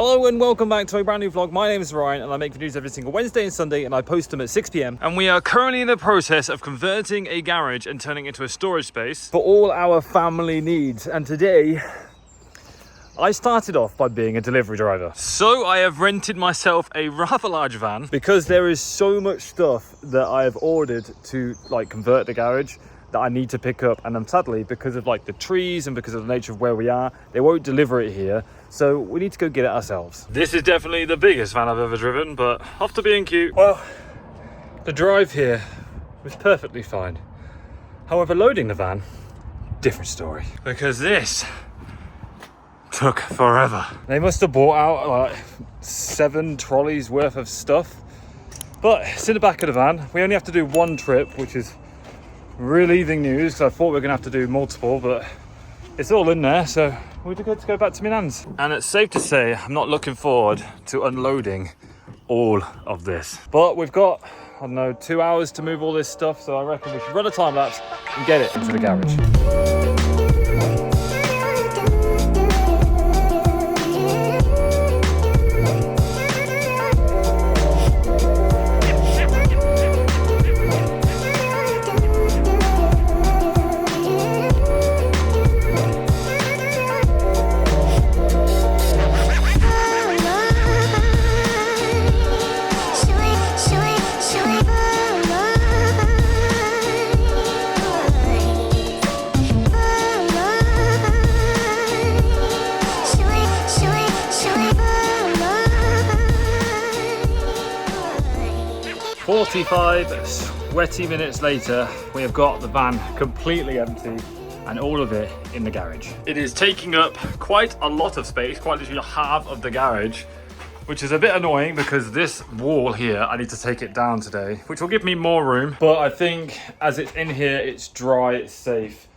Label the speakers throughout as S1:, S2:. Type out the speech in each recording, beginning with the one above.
S1: Hello and welcome back to a brand new vlog. My name is Orion and I make videos every single Wednesday and Sunday and I post them at 6 p.m. And we are currently in the process of converting a garage and turning it into a storage space for all our family needs. And today, I started off by being a delivery driver. So I have rented myself a rather large van because there is so much stuff that I have ordered to convert the garage that I need to pick up, and sadly, because of the trees and because of the nature of where we are, they won't deliver it here, so we need to go get it ourselves. This is definitely the biggest van I've ever driven, but off to being cute. Well, the drive here was perfectly fine. However, loading the van, different story, because this took forever. They must have bought out 7 trolleys worth of stuff, but it's in the back of the van. We only have to do one trip, which is relieving news, because I thought we were going to have to do multiple, but it's all in there, so we're good to go back to Milan's. And it's safe to say I'm not looking forward to unloading all of this. But we've got, I don't know, 2 hours to move all this stuff, so I reckon we should run a time lapse and get it into the garage. 45 sweaty minutes later, we have got the van completely empty and all of it in the garage. It is taking up quite a lot of space, quite literally half of the garage, which is a bit annoying because this wall here, I need to take it down today, which will give me more room. But I think as it's in here, it's dry, it's safe.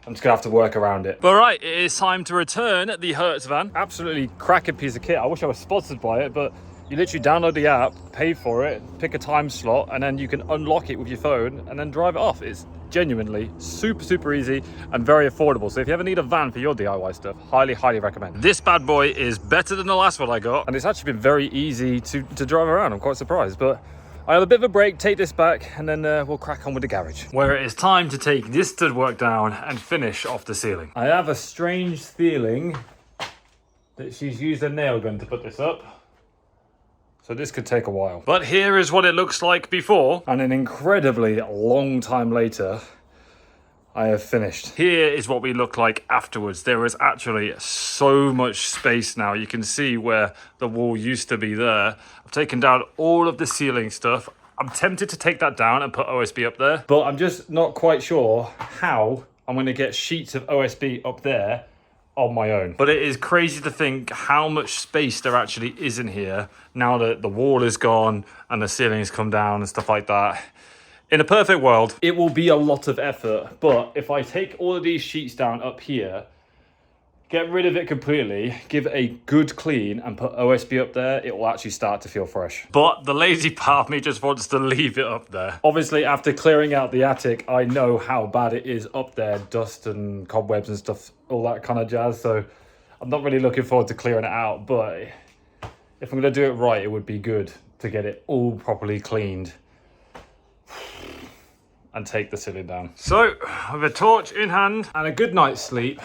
S1: I'm just gonna have to work around it. But right, it is time to return the Hertz van. Absolutely cracking piece of kit. I wish I was sponsored by it, but you literally download the app, pay for it, pick a time slot, and then you can unlock it with your phone and then drive it off. It's genuinely super easy and very affordable. So if you ever need a van for your DIY stuff, highly recommend. This bad boy is better than the last one I got, and it's actually been very easy to drive around. I'm quite surprised, but I have a bit of a break, take this back, and then we'll crack on with the garage, where it is time to take this stud work down and finish off the ceiling. I have a strange feeling that she's used a nail gun to put this up, so this could take a while. But here is what it looks like before, and an incredibly long time later, I have finished. Here is what we look like afterwards. There is actually so much space now. You can see where the wall used to be there. I've taken down all of the ceiling stuff. I'm tempted to take that down and put OSB up there, but I'm just not quite sure how I'm going to get sheets of OSB up there on my own. But it is crazy to think how much space there actually is in here now that the wall is gone and the ceiling's come down and stuff like that. In a perfect world, it will be a lot of effort, but if I take all of these sheets down up here, get rid of it completely, give it a good clean and put OSB up there, it will actually start to feel fresh. But the lazy part of me just wants to leave it up there. Obviously, after clearing out the attic, I know how bad it is up there, dust and cobwebs and stuff, all that kind of jazz, so I'm not really looking forward to clearing it out, but if I'm going to do it right, it would be good to get it all properly cleaned and take the ceiling down. So, with a torch in hand and a good night's sleep,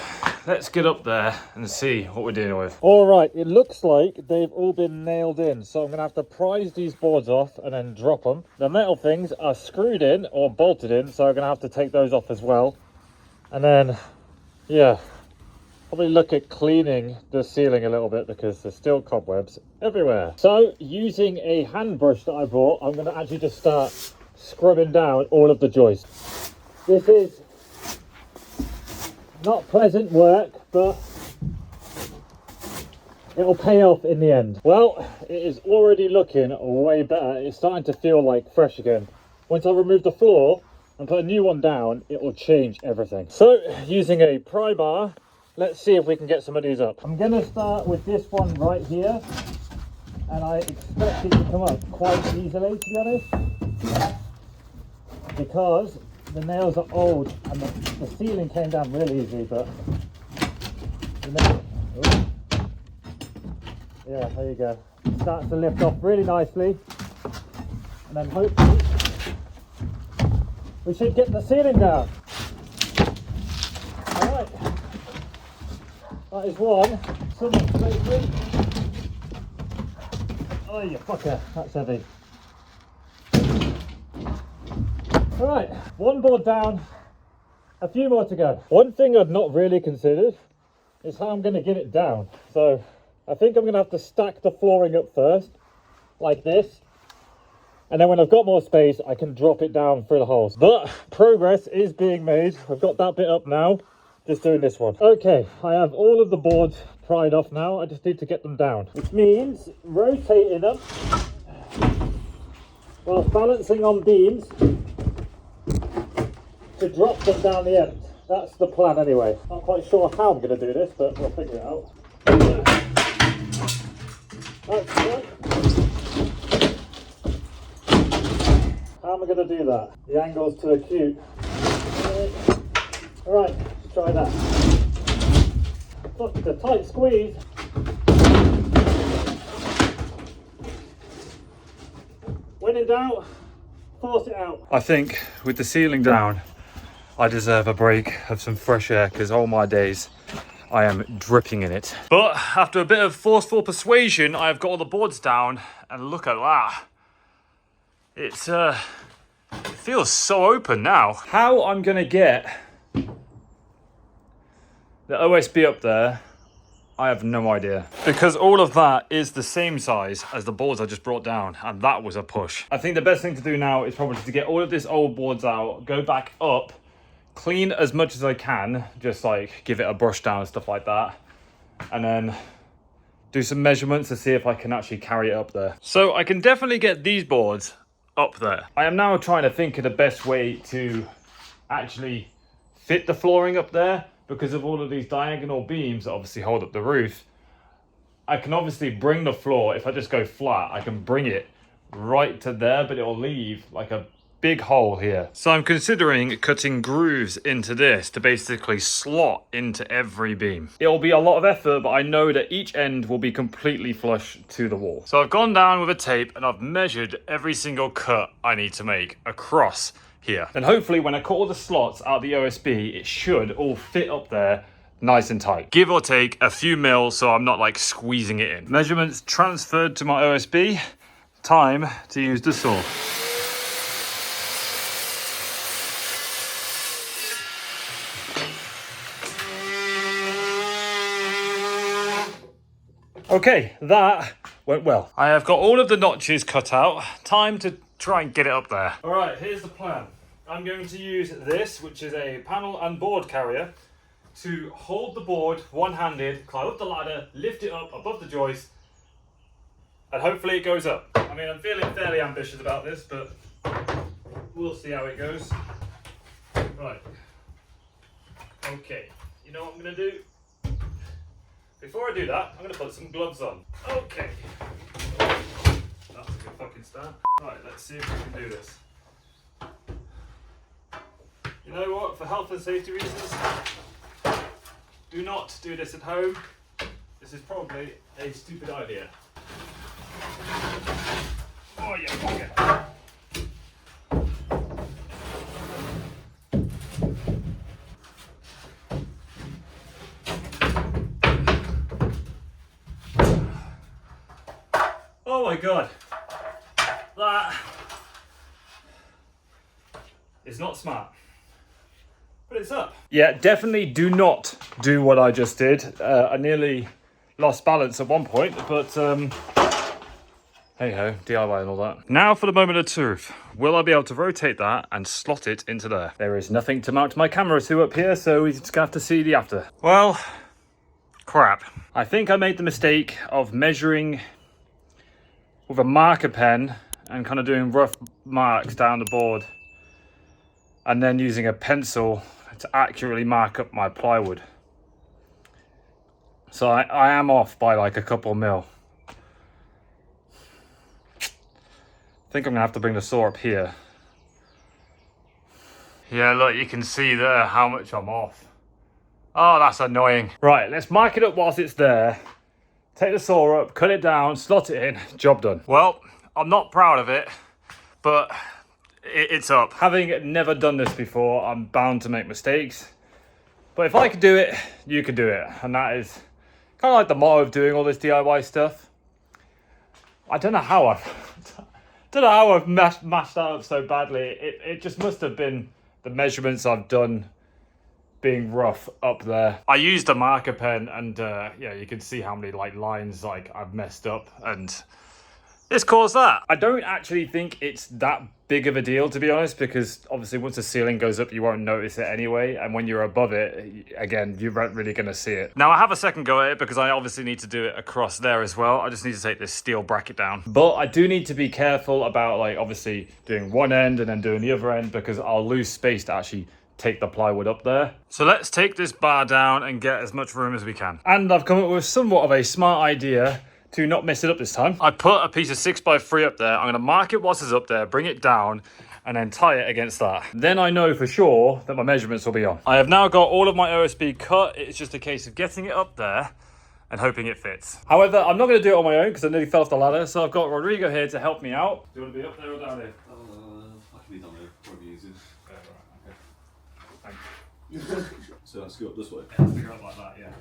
S1: let's get up there and see what we're dealing with. All right, it looks like they've all been nailed in, so I'm gonna have to prise these boards off and then drop them. The metal things are screwed in or bolted in, so I'm gonna have to take those off as well. And then, yeah, probably look at cleaning the ceiling a little bit because there's still cobwebs everywhere. So, using a hand brush that I bought, I'm gonna actually just start scrubbing down all of the joists. This is not pleasant work, but it'll pay off in the end. Well, it is already looking way better. It's starting to feel like fresh again. Once I remove the floor and put a new one down, it will change everything. So, using a pry bar, let's see if we can get some of these up. I'm gonna start with this one right here, and I expect it to come up quite easily, to be honest, because the nails are old and the ceiling came down really easy, but the Yeah, there you go. Starts to lift off really nicely. And then hopefully we should get the ceiling down. Alright. That is one. Somewhat safely. Oh, you fucker. That's heavy. Alright, one board down. A few more to go. One thing I've not really considered is how I'm going to get it down. So I think I'm going to have to stack the flooring up first, like this. And then when I've got more space, I can drop it down through the holes. But progress is being made. I've got that bit up now. Just doing this one. Okay, I have all of the boards pried off now. I just need to get them down, which means rotating them while balancing on beams to drop them down the end. That's the plan anyway. Not quite sure how I'm going to do this, but we'll figure it out. That's right. How am I going to do that? The angle's too acute. Alright, let's try that. Fuck, it's a tight squeeze. When in doubt, force it out. I think with the ceiling down, I deserve a break of some fresh air, because all my days I am dripping in it. But after a bit of forceful persuasion, I've got all the boards down, and look at that. It feels so open now. How I'm gonna get the OSB up there, I have no idea. Because all of that is the same size as the boards I just brought down, and that was a push. I think the best thing to do now is probably to get all of this old boards out, go back up, clean as much as I can, just like give it a brush down and stuff like that, and then do some measurements to see if I can actually carry it up there. So I can definitely get these boards up there. I am now trying to think of the best way to actually fit the flooring up there, because of all of these diagonal beams that obviously hold up the roof. I can obviously bring the floor, if I just go flat, I can bring it right to there, but it'll leave like a big hole here. So I'm considering cutting grooves into this to basically slot into every beam. It'll be a lot of effort, but I know that each end will be completely flush to the wall. So I've gone down with a tape and I've measured every single cut I need to make across here. And hopefully when I cut all the slots out of the OSB, it should all fit up there nice and tight. Give or take a few mils, so I'm not like squeezing it in. Measurements transferred to my OSB. Time to use the saw. Okay, that went well. I have got all of the notches cut out. Time to try and get it up there. All right, here's the plan. I'm going to use this, which is a panel and board carrier, to hold the board one-handed, climb up the ladder, lift it up above the joist, and hopefully it goes up. I mean, I'm feeling fairly ambitious about this, but we'll see how it goes. Right. Okay, you know what I'm going to do? Before I do that, I'm going to put some gloves on. Okay. That's a good fucking start. Right, let's see if we can do this. You know what? For health and safety reasons, do not do this at home. This is probably a stupid idea. Oh, yeah, fucker. Oh my god, that is not smart, but it's up. Yeah, definitely do not do what I just did. I nearly lost balance at one point, but hey ho, DIY and all that. Now for the moment of truth. Will I be able to rotate that and slot it into there? There is nothing to mount my camera to up here, so we're just gonna have to see the after. Well, crap. I think I made the mistake of measuring with a marker pen and kind of doing rough marks down the board, and then using a pencil to accurately mark up my plywood. So I am off by like a couple mil. I think I'm gonna have to bring the saw up here. Yeah, look, you can see there how much I'm off. Oh, that's annoying. Right, let's mark it up whilst it's there take the saw up, cut it down, slot it in, job done. Well, I'm not proud of it, but it's up. Having never done this before, I'm bound to make mistakes. But if I could do it, you could do it. And that is kind of like the motto of doing all this DIY stuff. I don't know how I've mashed that up so badly. It just must have been the measurements I've done being rough up there. I used a marker pen and yeah, you can see how many like lines like I've messed up and it's caused that. I don't actually think it's that big of a deal, to be honest, because obviously once the ceiling goes up, you won't notice it anyway. And when you're above it, again, you aren't really going to see it. Now I have a second go at it because I obviously need to do it across there as well. I just need to take this steel bracket down. But I do need to be careful about like obviously doing one end and then doing the other end because I'll lose space to actually take the plywood up there. So let's take this bar down and get as much room as we can. And I've come up with somewhat of a smart idea to not mess it up this time. I put a piece of 6x3 up there. I'm going to mark it whilst it's up there, bring it down, and then tie it against that. Then I know for sure that my measurements will be on. I have now got all of my OSB cut. It's just a case of getting it up there and hoping it fits. However, I'm not going to do it on my own because I nearly fell off the ladder. So I've got Rodrigo here to help me out. Do you want to be up there or down here?
S2: I can be down there, probably easier.
S1: Right, okay. Thanks.
S2: So let's go up this way.
S1: Yeah, let's go up like that, yeah.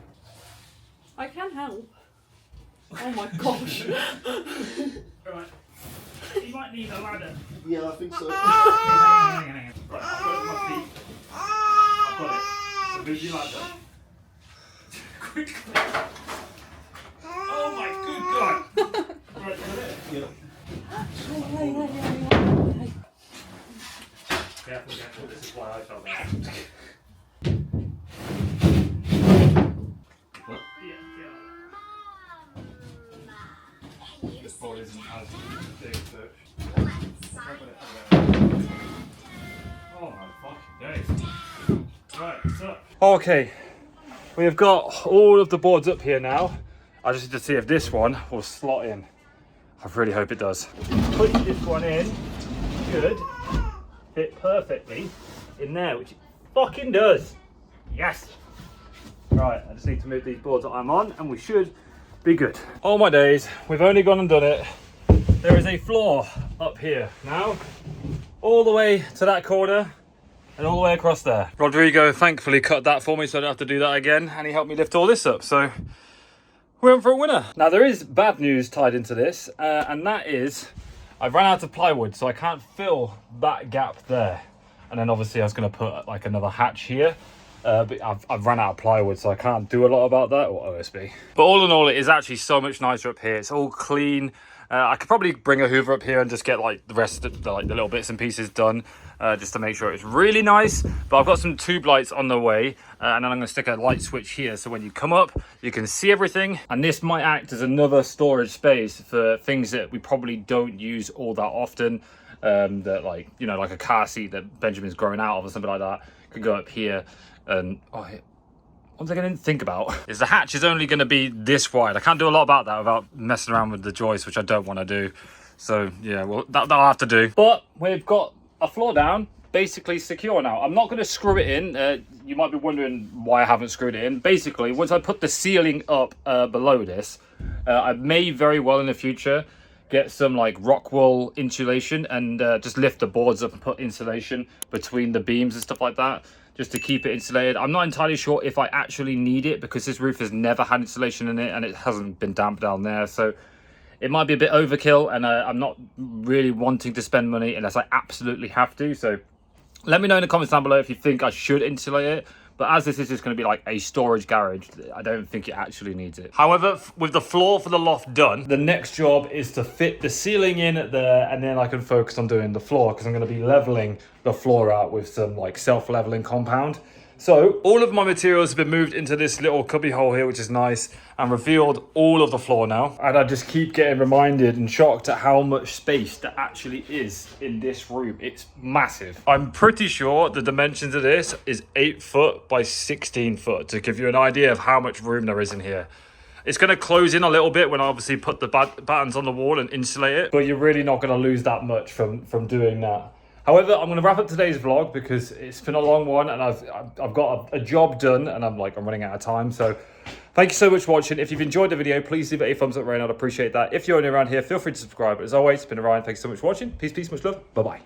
S3: I can help. Oh my gosh.
S1: Right. You might need a ladder.
S2: Yeah, I think so.
S1: Hang on. Right, I've got it on my feet. I've got it. So move your ladder. Quickly. Oh my good God. Right, got it?
S2: Yeah.
S1: Careful. This is why I fell down. This board isn't as big, so... Oh my fucking days. Right, so... Okay, we have got all of the boards up here now. I just need to see if this one will slot in. I really hope it does. Push this one in, should fit perfectly in there, which it fucking does. Yes! Right, I just need to move these boards that I'm on and we should be good. All my days, we've only gone and done it. There is a floor up here now, all the way to that corner and all the way across there. Rodrigo thankfully cut that for me so I don't have to do that again, and he helped me lift all this up, so we're in for a winner. Now there is bad news tied into this, and that is I've run out of plywood, so I can't fill that gap there. And then obviously I was going to put like another hatch here. But I've run out of plywood, so I can't do a lot about that, or OSB. But all in all, it is actually so much nicer up here. It's all clean. I could probably bring a hoover up here and just get like the rest of the little bits and pieces done, just to make sure it's really nice. But I've got some tube lights on the way, and then I'm going to stick a light switch here, so when you come up, you can see everything. And this might act as another storage space for things that we probably don't use all that often. That like, you know, like a car seat that Benjamin's growing out of or something like that could go up here. And one thing I didn't think about is the hatch is only going to be this wide. I can't do a lot about that without messing around with the joists, which I don't want to do. So yeah, well, that'll have to do. But we've got a floor down, basically secure now. I'm not going to screw it in. You might be wondering why I haven't screwed it in. Basically, once I put the ceiling up below this, I may very well in the future get some like rock wool insulation and just lift the boards up and put insulation between the beams and stuff like that, just to keep it insulated. I'm not entirely sure if I actually need it because this roof has never had insulation in it and it hasn't been damp down there. So it might be a bit overkill, and I'm not really wanting to spend money unless I absolutely have to. So let me know in the comments down below if you think I should insulate it. But as this is just going to be like a storage garage, I don't think it actually needs it. However, with the floor for the loft done, the next job is to fit the ceiling in there, and then I can focus on doing the floor because I'm going to be leveling the floor out with some like self-leveling compound. So all of my materials have been moved into this little cubby hole here, which is nice, and revealed all of the floor now. And I just keep getting reminded and shocked at how much space there actually is in this room. It's massive. I'm pretty sure the dimensions of this is 8 foot by 16 foot to give you an idea of how much room there is in here. It's going to close in a little bit when I obviously put the battens on the wall and insulate it, but you're really not going to lose that much from doing that. However, I'm going to wrap up today's vlog because it's been a long one and I've got a job done and I'm running out of time. So thank you so much for watching. If you've enjoyed the video, please leave it a thumbs up, Ryan. I'd appreciate that. If you're only around here, feel free to subscribe. But as always, it's been Orion. Thanks so much for watching. Peace, peace, much love. Bye-bye.